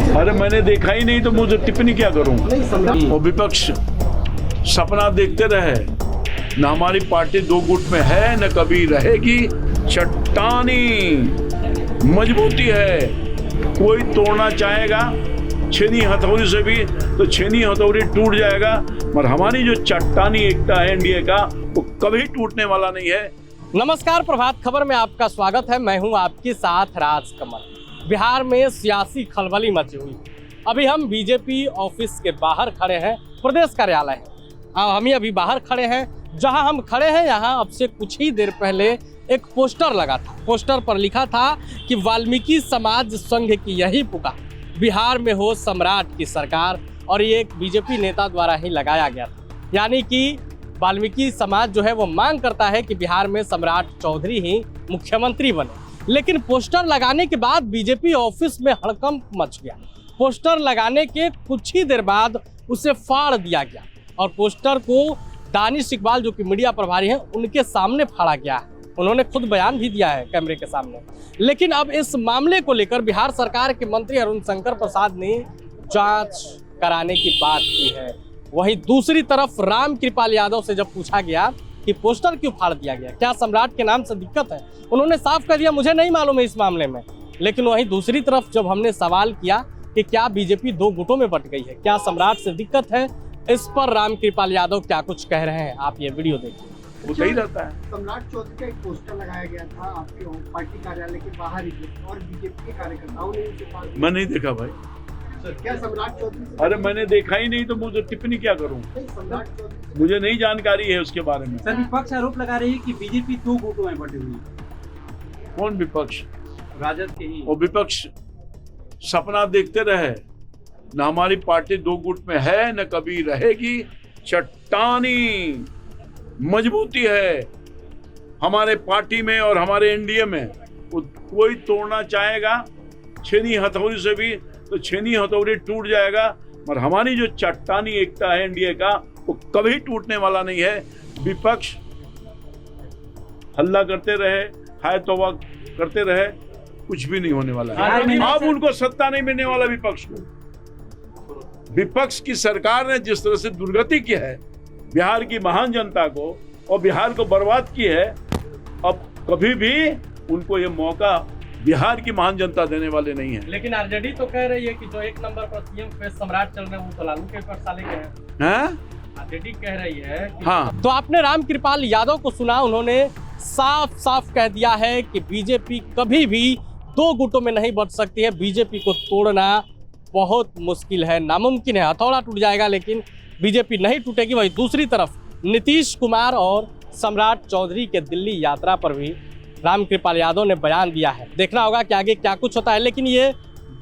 अरे मैंने देखा ही नहीं तो मुझे टिप्पणी क्या करूं? वो विपक्ष सपना देखते रहे, न हमारी पार्टी दो गुट में है न कभी रहेगी, चट्टानी मजबूती है, कोई तोड़ना चाहेगा छेनी हथौड़ी से भी तो छेनी हथौड़ी टूट जाएगा, मगर हमारी जो चट्टानी एकता है एनडीए का वो कभी टूटने वाला नहीं है। नमस्कार, प्रभात खबर में आपका स्वागत है। मैं हूं आपके साथ राजकमल। बिहार में सियासी खलबली मची हुई। अभी हम बीजेपी ऑफिस के बाहर खड़े हैं, प्रदेश कार्यालय है। हम ही अभी बाहर खड़े हैं। जहां हम खड़े हैं यहाँ अब से कुछ ही देर पहले एक पोस्टर लगा था। पोस्टर पर लिखा था कि वाल्मीकि समाज संघ की यही पुकार, बिहार में हो सम्राट की सरकार। और ये एक बीजेपी नेता द्वारा ही लगाया गया था। यानी कि वाल्मीकि समाज जो है वो मांग करता है कि बिहार में सम्राट चौधरी ही मुख्यमंत्री बने। लेकिन पोस्टर लगाने के बाद बीजेपी ऑफिस में हड़कंप मच गया। पोस्टर लगाने के कुछ ही देर बाद उसे फाड़ दिया गया और पोस्टर को दानिश इकबाल जो कि मीडिया प्रभारी हैं उनके सामने फाड़ा गया है। उन्होंने खुद बयान भी दिया है कैमरे के सामने। लेकिन अब इस मामले को लेकर बिहार सरकार के मंत्री अरुण शंकर प्रसाद ने जांच कराने की बात की है। वहीं दूसरी तरफ रामकृपाल यादव से जब पूछा गया कि पोस्टर क्यों फाड़ दिया गया, क्या सम्राट के नाम से दिक्कत है, उन्होंने साफ कर दिया मुझे नहीं मालूम है इस मामले में। लेकिन वहीं दूसरी तरफ जब हमने सवाल किया कि क्या बीजेपी दो गुटों में बट गई है, क्या सम्राट से दिक्कत है, इस पर रामकृपाल यादव क्या कुछ कह रहे हैं, आप ये वीडियो देखिए। वो सही रहता है। सम्राट चौधरी का एक पोस्टर लगाया गया था आपके पार्टी कार्यालय के बाहर ही और बीजेपी के कार्यकर्ताओं ने उसे फाड़ दिया। मैं नहीं देखा भाई। क्या सम्राट चौधरी? अरे मैंने देखा ही नहीं तो मुझे टिप्पणी क्या करूं? सम्राट चौधरी, मुझे नहीं जानकारी है उसके बारे में। सर, विपक्ष आरोप लगा रही है कि बीजेपी दो गुटों में बटी हुई है। कौन विपक्ष? राजद के ही। वो विपक्ष सपना देखते रहे, न हमारी पार्टी दो गुट में है न कभी रहेगी, चट्टानी मजबूती है हमारे पार्टी में और हमारे एनडीए में, कोई तोड़ना चाहेगा छेनी हथौड़ी से भी तो छेनी हथौड़ी टूट जाएगा, मगर हमारी जो चट्टानी एकता है एनडीए का वो कभी टूटने वाला नहीं है। विपक्ष हल्ला करते रहे, हाय तौबा करते रहे, कुछ भी नहीं होने वाला है। अब उनको सत्ता नहीं मिलने वाला विपक्ष को। विपक्ष की सरकार ने जिस तरह से दुर्गति की है बिहार की महान जनता को और बिहार को बर्बाद की है, अब कभी भी उनको ये मौका बिहार की महान जनता देने वाले नहीं है। लेकिन आरजेडी तो कह रही है कि जो एक नंबर पर सीएम फेस सम्राट चल रहे हैं वो तो लालू के साले के हैं। आरजेडी कह रही है कि हाँ। तो आपने रामकृपाल यादव को सुना, उन्होंने साफ साफ कह दिया है कि बीजेपी कभी भी दो गुटों में नहीं बच सकती है। बीजेपी को तोड़ना बहुत मुश्किल है, नामुमकिन है। हथौड़ा टूट जाएगा लेकिन बीजेपी नहीं टूटेगी। वही दूसरी तरफ नीतीश कुमार और सम्राट चौधरी के दिल्ली यात्रा पर भी रामकृपाल यादव ने बयान दिया है। देखना होगा कि आगे क्या कुछ होता है। लेकिन ये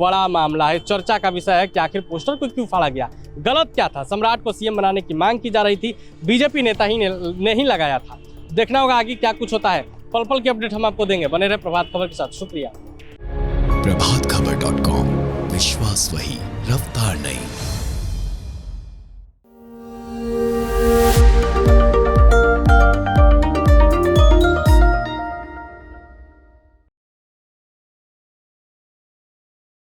बड़ा मामला है, चर्चा का विषय है कि आखिर पोस्टर को क्यों फाड़ा गया, गलत क्या था। सम्राट को सीएम बनाने की मांग की जा रही थी, बीजेपी नेता ही ने ही लगाया था। देखना होगा आगे क्या कुछ होता है। पल पल की अपडेट हम आपको देंगे। बने रहे प्रभात खबर के साथ। शुक्रिया। प्रभातखबर.com, विश्वास वही, रफ्तार नहीं।